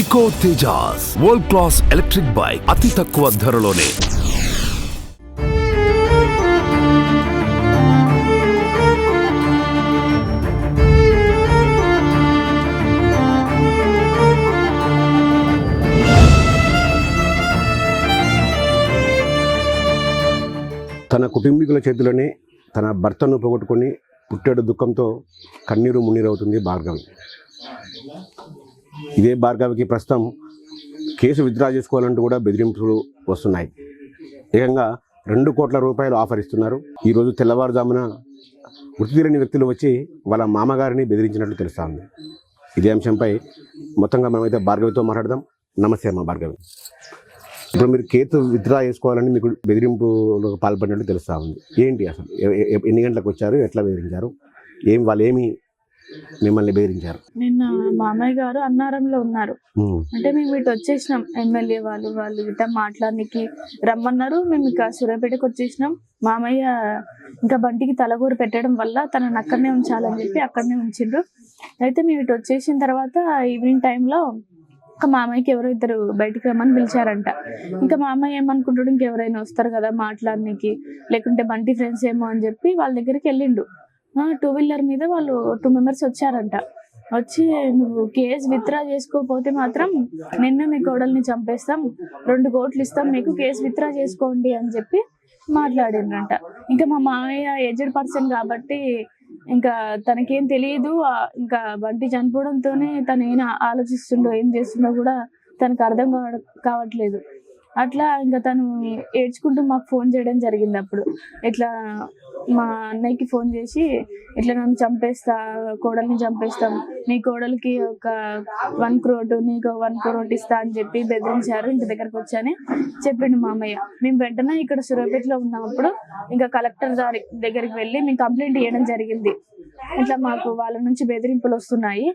Eco Tejas world class electric bike అతి తక్కువ ధరలోనే. తన కుటుంబీకుల చేతిలోనే తన భర్తను పోగొట్టుకొని పుట్టెడు దుఃఖంతో కన్నీరు మున్నీరవుతుంది భార్గవి. ఇదే భార్గవికి ప్రస్తుతం కేసు విత్డ్రా చేసుకోవాలంటూ కూడా బెదిరింపులు వస్తున్నాయి. ఏకంగా 2 కోట్ల రూపాయలు ఆఫర్ ఇస్తున్నారు. ఈరోజు తెల్లవారుజామున వృత్తి తెలియని వ్యక్తులు వచ్చి వాళ్ళ మామగారిని బెదిరించినట్లు తెలుస్తా ఉంది. ఇదే అంశంపై మొత్తంగా మనమైతే భార్గవితో మాట్లాడదాం. నమస్తే అమ్మ భార్గవి. ఇప్పుడు మీరు కేసు విత్డ్రా చేసుకోవాలని మీకు బెదిరింపులకు పాల్పడినట్టు తెలుస్తా ఉంది. ఏంటి అసలు ఎన్ని గంటలకు వచ్చారు, ఎట్లా బెదిరించారు, వాళ్ళు ఏమి మిమ్మల్ని బెదిరించారు? నిన్న మామయ్య గారు అన్నారంలో ఉన్నారు. అంటే మేము ఇటు వచ్చేసినాం, ఎమ్మెల్యే వాళ్ళు ఇట్లా మాట్లాడడానికి రమ్మన్నారు. మేము ఇక సూర్యాపేటకు వచ్చేసినాం. మామయ్య ఇంకా బంటికి తలగూరు పెట్టడం వల్ల తనని అక్కడనే ఉంచాలని చెప్పి అక్కడనే ఉంచిండ్రు. అయితే మేము ఇటు వచ్చేసిన తర్వాత ఈవినింగ్ టైంలో ఇంకా మామయ్యకి ఎవరో ఇద్దరు బయటికి రమ్మని పిలిచారంట. ఇంకా మామయ్య ఏమనుకుంటాడు, ఇంకెవరైనా వస్తారు కదా మాట్లాడడానికి, లేకుంటే బంటి ఫ్రెండ్స్ ఏమో అని చెప్పి వాళ్ళ దగ్గరికి వెళ్ళిండు. 2 వీలర్ మీద వాళ్ళు 2 మెంబర్స్ వచ్చారంట. వచ్చి నువ్వు కేసు విత్డ్రా చేసుకోకపోతే మాత్రం నిన్ను మీ కోడల్ని చంపేస్తాం, 2 కోట్లు ఇస్తాం మీకు, కేసు విత్డ్రా చేసుకోండి అని చెప్పి మాట్లాడిండ్రంట. ఇంకా మా మామయ్య ఏజ్డ్ పర్సన్ కాబట్టి ఇంకా తనకేం తెలియదు. ఇంకా బంటి చనిపోవడంతోనే తను ఏం ఆలోచిస్తుండో ఏం చేస్తుండో కూడా తనకు అర్థం కావట్లేదు. అట్లా ఇంకా తను ఏడ్చుకుంటూ మాకు ఫోన్ చేయడం జరిగింది. అప్పుడు ఇట్లా మా అన్నయ్యకి ఫోన్ చేసి ఇట్లా నన్ను చంపేస్తా, కోడల్ని చంపేస్తాం, నీ కోడలికి ఒక 1 crore నీకు 1 crore ఇస్తా అని చెప్పి బెదిరించారు. ఇంటి దగ్గరకు వచ్చాని చెప్పిండు మామయ్య. మేము వెంటనే ఇక్కడ సూర్యాపేటలో ఉన్నప్పుడు ఇంకా కలెక్టర్ గారి దగ్గరికి వెళ్ళి మేము కంప్లైంట్ ఇవ్వడం జరిగింది. ఇట్లా మాకు వాళ్ళ నుంచి బెదిరింపులు వస్తున్నాయి,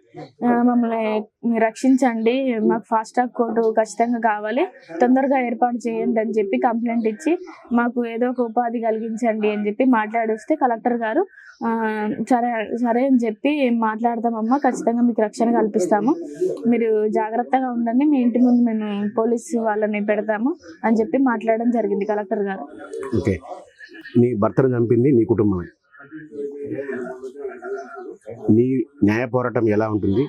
మమ్మల్ని రక్షించండి, మాకు ఫాస్ట్ ట్రాక్ కోర్టు ఖచ్చితంగా కావాలి, తొందరగా ఏర్పాటు చేయండి అని చెప్పి కంప్లైంట్ ఇచ్చి మాకు ఏదో ఒక ఉపాధి కలిగించండి అని చెప్పి మాట్లాడొస్తే కలెక్టర్ గారు సరే అని చెప్పి మాట్లాడతామమ్మా, ఖచ్చితంగా మీకు రక్షణ కల్పిస్తాము, మీరు జాగ్రత్తగా ఉండండి, మీ ఇంటి ముందు మేము పోలీసు వాళ్ళని పెడతాము అని చెప్పి మాట్లాడడం జరిగింది కలెక్టర్ గారు. ఓకే, నీ భర్తను చంపింది నీ కుటుంబమే. నీ న్యాయ పోరాటం ఎలా ఉంటుంది?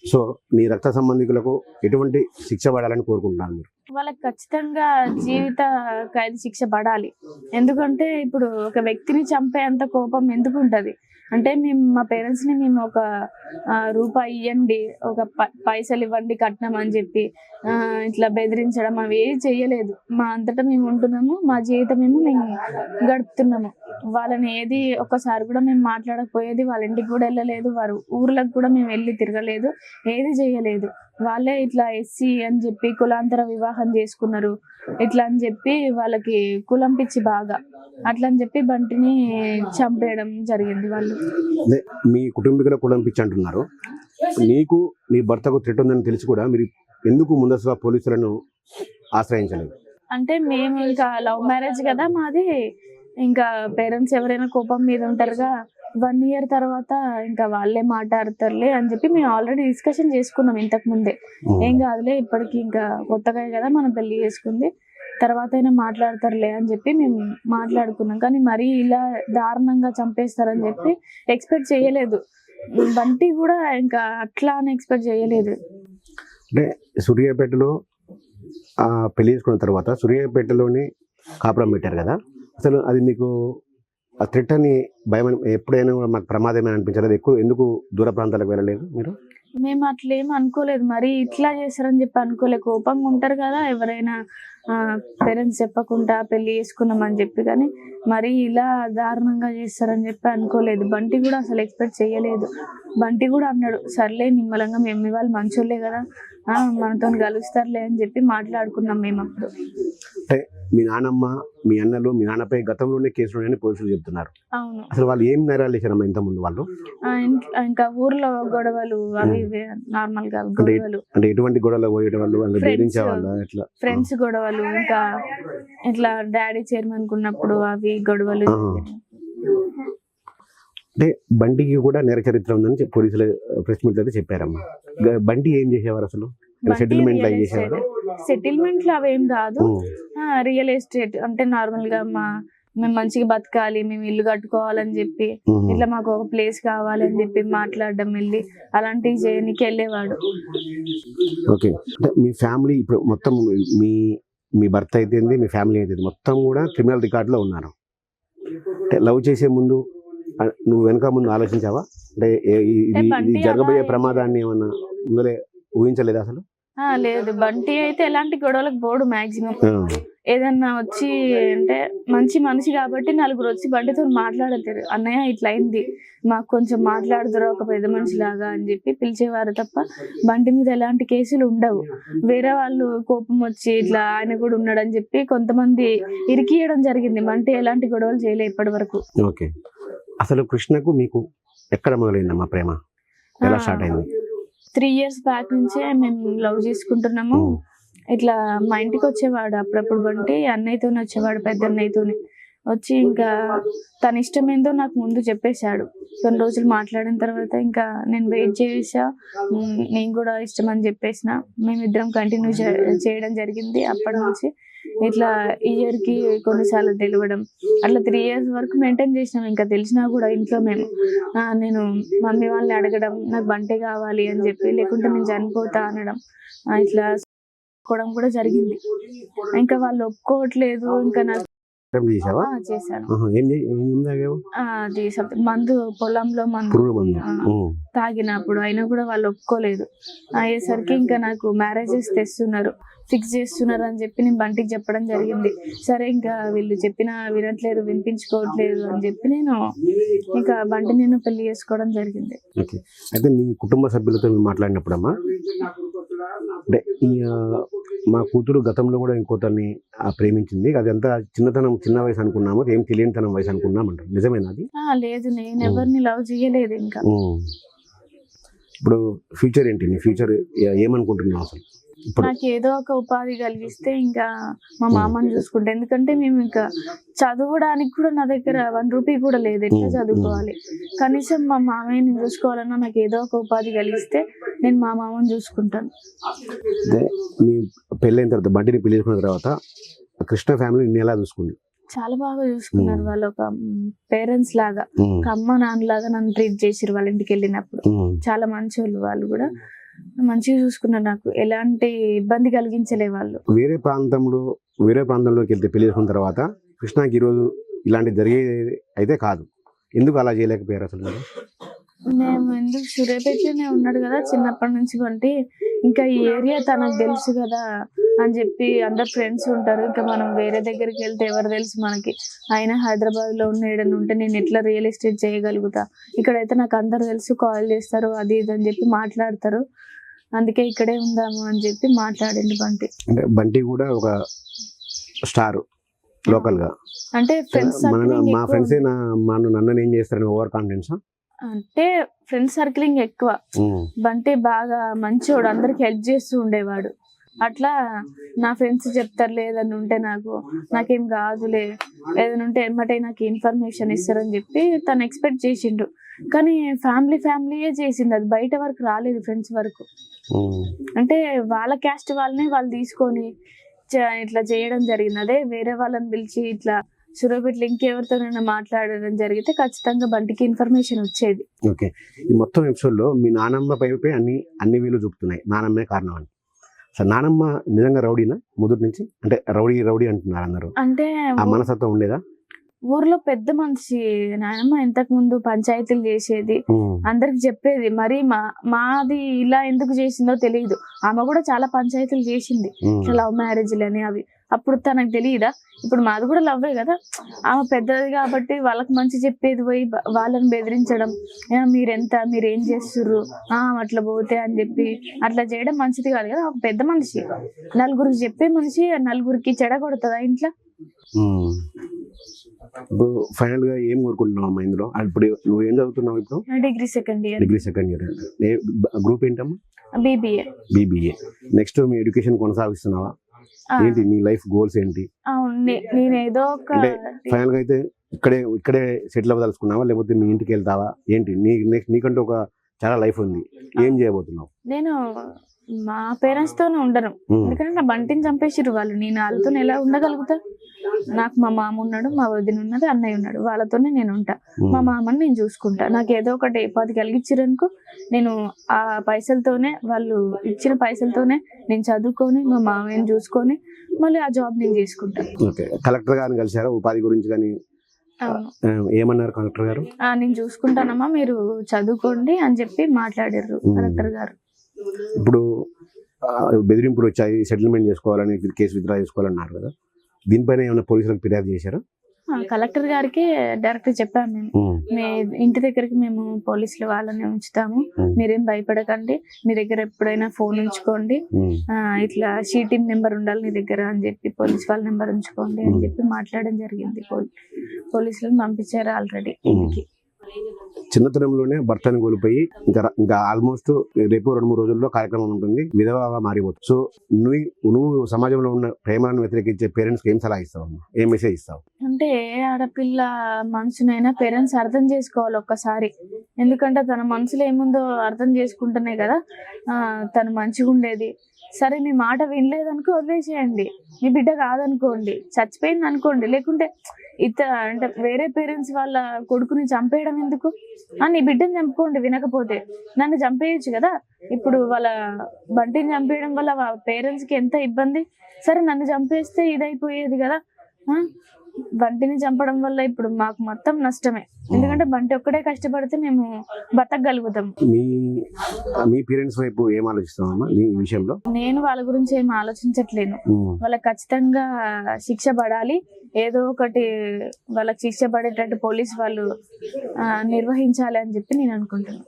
సో నీ రక్త సంబంధికులకు ఎటువంటి శిక్ష పడాలని కోరుకుంటున్నాను మీరు? వాళ్ళకి ఖచ్చితంగా జీవిత ఖైదు శిక్ష పడాలి. ఎందుకంటే ఇప్పుడు ఒక వ్యక్తిని చంపేంత కోపం ఎందుకు ఉంటుంది అంటే, మా పేరెంట్స్ని మేము ఒక రూపాయి ఇవ్వండి, ఒక పైసలు ఇవ్వండి కట్నం అని చెప్పి ఇట్లా బెదిరించడం అవి ఏది చెయ్యలేదు. మా అంతటా మేము ఉంటున్నాము, మా జీవితం మేము గడుపుతున్నాము. వాళ్ళని ఏది ఒక్కసారి కూడా మేము మాట్లాడకపోయేది, వాళ్ళ ఇంటికి కూడా వెళ్ళలేదు, వారు ఊర్లకు కూడా మేము వెళ్ళి తిరగలేదు, ఏది చేయలేదు. వాళ్ళే ఇట్లా ఎస్సీ అని చెప్పి కులాంతర వివాహం చేసుకున్నారు, ఇట్లా అని చెప్పి వాళ్ళకి కులం పిచ్చి బాగా, అట్లా అని చెప్పి బంటిని చంపేయడం జరిగింది. వాళ్ళు మీ కుటుంబీకుల కులం పిచ్చి అంటున్నారు. నీకు నీ భర్తకు థ్రెట్ ఉందని తెలిసి కూడా మీరు ఎందుకు ముందస్తుగా పోలీసులను ఆశ్రయించలేదు? అంటే మేము ఇంకా లవ్ మ్యారేజ్ కదా మాది, ఇంకా పేరెంట్స్ ఎవరైనా కోపం మీద ఉంటారుగా, 1 year తర్వాత ఇంకా వాళ్ళే మాట్లాడతారులే అని చెప్పి మేము ఆల్రెడీ డిస్కషన్ చేసుకున్నాం ఇంతకు ముందే. ఏం కాదులే, ఇప్పటికి ఇంకా కొత్తగా కదా మనం పెళ్లి చేసుకుంది, తర్వాత అయినా మాట్లాడతారులే అని చెప్పి మేము మాట్లాడుకున్నాం. కానీ మరీ ఇలా దారుణంగా చంపేస్తారని చెప్పి ఎక్స్పెక్ట్ చేయలేదు. బంటి కూడా ఇంకా అట్లా అని ఎక్స్పెక్ట్ చేయలేదు. అంటే సూర్యాపేటలో పెళ్లి చేసుకున్న తర్వాత సూర్యాపేటలోనే కాపురం పెట్టారు కదా, అసలు అది మీకు ఆ థ్రెట్ అని భయం ఎప్పుడైనా మాకు ప్రమాదమే అనిపించలేదు? ఎందుకు దూర ప్రాంతాలకు వెళ్ళలేదు మీరు? మేము అట్లా ఏం అనుకోలేదు, మరి ఇట్లా చేస్తారని చెప్పి అనుకోలేదు. కోపంగా ఉంటారు కదా ఎవరైనా, పేరెంట్స్ చెప్పకుండా పెళ్లి చేసుకున్నాం అని చెప్పి, కానీ మరి ఇలా దారుణంగా చేస్తారని చెప్పి అనుకోలేదు. బంటి కూడా అసలు ఎక్స్పెక్ట్ చేయలేదు. బంటి కూడా అన్నాడు, సర్లే నిమ్మలంగా మేము వాళ్ళు మంచోళ్ళే కదా, మనతో కలుస్తారులే అని చెప్పి మాట్లాడుకున్నాం మేము అప్పుడు. అంటే మీ నాన్నమ్మ, మీ అన్నలు, మీ నాన్నపై గతంలోనే కేసులు ఉన్నాయని పోలీసులు చెప్తున్నారు. అవును. అసలు వాళ్ళు ఏం నేరాలు చేశారమ్మా ఇంత ముందు? వాళ్ళు ఇంకా ఊర్లో గొడవలు అవి నార్మల్ గా గొడవలు. అంటే ఎటువంటి గొడవలు పోయేవాళ్ళు? ఎట్లా ఫ్రెండ్స్ గొడవలు, ఇంకా ఇట్లా డాడీ చైర్మన్ కున్నప్పుడు అవి గొడవలు. అంటే బండికి కూడా నేర చరిత్ర ఉందని పోలీసులు ప్రెస్ మీట్ అయితే చెప్పారమ్మా. బండి ఏం చేసేవారు అసలు? సెటిల్మెంట్ అవి చేసేవారు? సెటిల్మెంట్లు అవేం కాదు, రియల్ ఎస్టేట్ అంటే నార్మల్ గా మేము మంచిగా బతకాలి, మేము ఇల్లు కట్టుకోవాలని చెప్పి ఇట్లా మాకు ఒక ప్లేస్ కావాలి అని చెప్పి మాట్లాడడం, వెళ్ళి అలాంటివి చేయడానికి వెళ్ళేవాడు. ఓకే, అంటే మీ ఫ్యామిలీ ఇప్పుడు మొత్తం మీ భర్త అయితే మీ ఫ్యామిలీ అయితే మొత్తం కూడా క్రిమినల్ రికార్డులో ఉన్నారు. అంటే లవ్ చేసే ముందు నువ్వు వెనక ముందు ఆలోచించావా? అంటే ఇది జరగబోయే ప్రమాదాన్ని ఏమన్నా ముందరే ఊహించలేదా అసలు? లేదు, బంటి అయితే ఎలాంటి గొడవలకు పోడు. మాక్సిమం ఏదన్నా వచ్చి అంటే మంచి మనిషి కాబట్టి నలుగురు వచ్చి బంటితో మాట్లాడతారు, అన్నయ్య ఇట్లా అయింది మాకు కొంచెం మాట్లాడుతారు ఒక పెద్ద మనిషి లాగా అని చెప్పి పిలిచేవారు తప్ప బంటి మీద ఎలాంటి కేసులు ఉండవు. వేరే వాళ్ళు కోపం వచ్చి ఇట్లా ఆయన కూడా ఉన్నాడని చెప్పి కొంతమంది ఇరికియడం జరిగింది. బంటి ఎలాంటి గొడవలు చేయలే ఇప్పటి వరకు. ఓకే, అసలు కృష్ణకు మీకు ఎక్కడ మొదలైందమ్మా ప్రేమ? ఎలా స్టార్ట్ అయింది? 3 years బ్యాక్ నుంచే మేము లవ్ చేసుకుంటున్నాము. ఇట్లా మా ఇంటికి వచ్చేవాడు అప్పుడప్పుడు, బంటి అన్నయ్యతోనే వచ్చేవాడు, పెద్ద అన్నయ్యతోనే వచ్చి ఇంకా తన ఇష్టం ఏందో నాకు ముందు చెప్పేశాడు. కొన్ని రోజులు మాట్లాడిన తర్వాత ఇంకా నేను వెయిట్ చేసా, నేను కూడా ఇష్టం అని చెప్పేసిన. మేమిద్దరం కంటిన్యూ చేయడం జరిగింది. అప్పటి నుంచి ఇట్లా ఇయర్కి కొన్నిసార్లు తెలియడం, అట్లా 3 years వరకు మెయింటైన్ చేసినాం. ఇంకా తెలిసినా కూడా ఇంట్లో నేను మమ్మీ వాళ్ళని అడగడం నాకు బంటే కావాలి అని చెప్పి, లేకుంటే నేను చనిపోతా అనడం, ఇట్లా ఒప్పుకోవడం కూడా జరిగింది. ఇంకా వాళ్ళు ఒప్పుకోవట్లేదు. ఇంకా నాకు చేశాను అది మందు, పొలంలో మందు తాగినప్పుడు, అయినా కూడా వాళ్ళు ఒప్పుకోలేదు. అయ్యేసరికి ఇంకా నాకు మ్యారేజెస్ తెస్తున్నారు, ఫిక్స్ చేస్తున్నారు అని చెప్పి నేను బంటికి చెప్పడం జరిగింది. సరే ఇంకా వీళ్ళు చెప్పినా వినట్లేదు, వినిపించుకోవట్లేదు అని చెప్పి నేను ఇంకా బంటి నేను పెళ్లి చేసుకోవడం జరిగింది. అయితే మీ కుటుంబ సభ్యులతో మాట్లాడినప్పుడమ్మా, అంటే మా కూతురు గతంలో కూడా ఇంకోతన్ని ప్రేమించింది, అదంతా చిన్న వయసు అనుకున్నాము, ఏం తెలియనితనం వయసు అనుకున్నామంటారు, నిజమేనా అది? లేదు, నేను ఎవరిని లవ్ చేయలేదు. ఇంకా ఇప్పుడు ఫ్యూచర్ ఏంటి? నీ ఫ్యూచర్ ఏమనుకుంటున్నావు అసలు? నాకు ఏదో ఒక ఉపాధి కలిగిస్తే ఇంకా మా మామని చూసుకుంటా. ఎందుకంటే మేము ఇంకా చదవడానికి కూడా నా దగ్గర 1 రూపీ కూడా లేదు, ఎట్లా చదువుకోవాలి? కనీసం మా మామయ్యని చూసుకోవాలన్నా నాకు ఏదో ఒక ఉపాధి కలిగిస్తే నేను మా మామని చూసుకుంటాను. మీ పెళ్ళైన తర్వాత, బంటిని పెళ్లి చేసుకున్న తర్వాత కృష్ణ ఫ్యామిలీ నిన్ను ఎలా చూసుకుంది? చాలా బాగా చూసుకున్నారు. వాళ్ళు ఒక పేరెంట్స్ లాగా, ఒక అమ్మ నాన్న లాగా నన్ను ట్రీట్ చేసిరు. వాళ్ళ ఇంటికి వెళ్ళినప్పుడు చాలా మంచి వాళ్ళు, వాళ్ళు కూడా మంచిగా చూసుకున్నారు. నాకు ఎలాంటి ఇబ్బంది కలిగించలే వాళ్ళు. వేరే ప్రాంతంలోకి వెళ్తే పెళ్లి చేసుకున్న తర్వాత కృష్ణకి ఈరోజు ఇలాంటి జరిగేది అయితే కాదు, ఎందుకు అలా చేయలేకపోయారు అసలు? మేము ఎందుకు, సూర్యాపేటలోనే ఉన్నాడు కదా చిన్నప్పటి నుంచి బంటి, ఇంకా ఈ ఏరియా తనకు తెలుసు కదా అని చెప్పి అందరు ఫ్రెండ్స్ ఉంటారు. ఇంకా మనం వేరే దగ్గరికి వెళ్తే ఎవరు తెలుసు మనకి? ఆయన హైదరాబాద్ లో ఏడని ఉంటే నేను ఎట్లా రియల్ ఎస్టేట్ చేయగలుగుతా? ఇక్కడైతే నాకు అందరు తెలుసు, కాల్ చేస్తారు, అది ఇది అని చెప్పి మాట్లాడతారు. అందుకే ఇక్కడే ఉందాము అని చెప్పి మాట్లాడింది బంటి. అంటే బంటి కూడా ఒక స్టార్ లోకల్ గా, అంటే ఫ్రెండ్స్ మా ఫ్రెండ్స్ నన్ను ఏం చేస్తారని ఓవర్ కాన్ఫిడెన్స్, అంటే ఫ్రెండ్స్ సర్కిలింగ్ ఎక్కువ. బంటి బాగా మంచోడు, అందరికి హెల్ప్ చేస్తూ ఉండేవాడు. అట్లా నా ఫ్రెండ్స్ చెప్తారు లేదని ఉంటే నాకేం కాదులే, ఏదైనా ఉంటే ఎమ్మటే నాకు ఇన్ఫర్మేషన్ ఇస్తారని చెప్పి తను ఎక్స్పెక్ట్ చేసిండు. కానీ ఫ్యామిలీయే చేసింది, అది బయట వరకు రాలేదు, ఫ్రెండ్స్ వరకు. అంటే వాళ్ళ క్యాస్ట్ వాళ్ళని వాళ్ళు తీసుకొని ఇట్లా చేయడం జరిగింది. అదే వేరే వాళ్ళని పిలిచి ఇట్లా సూర్యాపేటలో ఇంకెవరితోనైనా మాట్లాడడం జరిగితే ఖచ్చితంగా బంటికి ఇన్ఫర్మేషన్ వచ్చేది. ఓకే, ఈ మొత్తం ఎపిసోడ్ లో మీ నానమ్మ పై అన్ని వీలు చూపుతున్నాయి, నానమ్మే కారణం అని. అసలు నానమ్మ నిజంగా రౌడీనా మొదటి నుంచి? అంటే రౌడీ అంటున్నారు అందరూ, అంటే ఆ మనసత్వం ఉండేదా? ఊర్లో పెద్ద మనిషి నాయనమ్మ, ఇంతకు ముందు పంచాయతీలు చేసేది, అందరికి చెప్పేది. మరి మాది ఇలా ఎందుకు చేసిందో తెలియదు. ఆమె కూడా చాలా పంచాయతీలు చేసింది, లవ్ మ్యారేజ్లని అవి. అప్పుడు తనకు తెలియదా? ఇప్పుడు మాది కూడా లవ్వే కదా. ఆమె పెద్దది కాబట్టి వాళ్ళకి మంచి చెప్పేది పోయి వాళ్ళని బెదిరించడం, మీరేం చేస్తుర్రు అట్లా పోతే అని చెప్పి అట్లా చేయడం మంచిది కాదు కదా. పెద్ద మనిషి, నలుగురికి చెప్పే మనిషి, నలుగురికి చెడగొడుతుందా ఇంట్లో? ఇప్పుడు ఫైనల్ గా ఏం కోరుకుంటున్నావు ఇందులో? ఇప్పుడు నువ్వు ఏం చదువుతున్నావు? ఇప్పుడు డిగ్రీ సెకండ్ ఇయర్. గ్రూప్ ఏంటమ్మా? BBA. నెక్స్ట్ మీ ఎడ్యుకేషన్ కొనసాగిస్తున్నావా? ఏంటి నీ లైఫ్ గోల్స్ ఏంటి? నేను ఏదో ఒక ఫైనల్ గా అయితే ఇక్కడే సెటిల్ అవ్వదలుచుకున్నావా, లేకపోతే మీ ఇంటికి వెళ్తావా? ఏంటి నీకంటూ ఒక చాలా లైఫ్ ఉంది, ఏం చేయబోతున్నావు? నేను మా పేరెంట్స్ తోనే ఉండను, ఎందుకంటే నా బంటిని చంపేసిర్రు వాళ్ళు. నేను వాళ్ళతో ఎలా ఉండగలుగుతా? నాకు మా మామ ఉన్నాడు, మా వదిన ఉన్నది, అన్నయ్య ఉన్నాడు, వాళ్ళతోనే నేను ఉంటా. మా మామని నేను చూసుకుంటా. నాకు ఏదో ఒకటి ఉపాధి కలిగించారనుకో, నేను ఆ పైసలతోనే, వాళ్ళు ఇచ్చిన పైసలతోనే నేను చదువుకొని మా మామయ్యని చూసుకొని మళ్ళీ ఆ జాబ్ నేను చేసుకుంటా. ఓకే, కలెక్టర్ గారిని కలిసారా ఉపాధి గురించి కానీ? ఏమన్నారు కలెక్టర్ గారు? నేను చూసుకుంటానమ్మా, మీరు చదువుకోండి అని చెప్పి మాట్లాడారు కలెక్టర్ గారు. ఇప్పుడు బెదిరింపులు వచ్చాయి, సెటిల్మెంట్ చేసుకోవాలని, కేసు విత్డ్రా చేసుకోవాలన్నారు కదా, దీనిపైన ఏమైనా పోలీసులకు ఫిర్యాదు చేశారా? కలెక్టర్ గారికి డైరెక్ట్ చెప్పాము మేము, మీ ఇంటి దగ్గరికి మేము పోలీసులు వాళ్ళని ఉంచుతాము, మీరేం భయపడకండి, మీ దగ్గర ఎప్పుడైనా ఫోన్ ఉంచుకోండి, ఇట్లా షీటింగ్ నెంబర్ ఉండాలి నీ దగ్గర అని చెప్పి, పోలీస్ వాళ్ళ నెంబర్ ఉంచుకోండి అని చెప్పి మాట్లాడడం జరిగింది. పోలీసులను పంపించారు ఆల్రెడీ ఇంటికి. చిన్నతనంలోనే భర్తను కోల్పోయి ఇంకా ఆల్మోస్ట్ రేపు 2-3 రోజుల్లో కార్యక్రమం ఉంటుంది, విధవగా మారిపోతుంది. సో నువ్వు సమాజంలో ఉన్న ప్రేమలను వ్యతిరేకించే పేరెంట్స్ ఏం సలహా ఇస్తావు, ఏం మెసేజ్ ఇస్తావు? అంటే ఆడపిల్ల మనసునైనా పేరెంట్స్ అర్థం చేసుకోవాలి ఒక్కసారి, ఎందుకంటే తన మనసులో ఏముందో అర్థం చేసుకుంటేనే కదా తను మంచిగా ఉండేది. సరే మీ మాట వినలేదనుకో వదిలేసేయండి, మీ బిడ్డ కాదనుకోండి, చచ్చిపోయింది అనుకోండి, లేకుంటే అంటే వేరే పేరెంట్స్ వాళ్ళ కొడుకుని చంపేయడం ఎందుకు? నీ బిడ్డని చంపుకోండి, వినకపోతే నన్ను చంపేయచ్చు కదా. ఇప్పుడు వాళ్ళ బంటిని చంపేయడం వల్ల పేరెంట్స్ కి ఎంత ఇబ్బంది. సరే నన్ను చంపేస్తే ఇదైపోయేది కదా. బంటిని చంపడం వల్ల ఇప్పుడు మాకు మొత్తం నష్టమే, ఎందుకంటే బంటి ఒక్కడే కష్టపడితే మేము బతకగలుగుతాం. మీ పేరెంట్స్ వైపు ఏం ఆలోచిస్తామమ్మా ఈ విషయంలో? నేను వాళ్ళ గురించి ఏం ఆలోచించట్లేను, వాళ్ళకి ఖచ్చితంగా శిక్ష పడాలి, ఏదో ఒకటి వాళ్ళకి శిక్ష పడేటట్టు పోలీస్ వాళ్ళు నిర్వహించాలి అని చెప్పి నేను అనుకుంటున్నాను.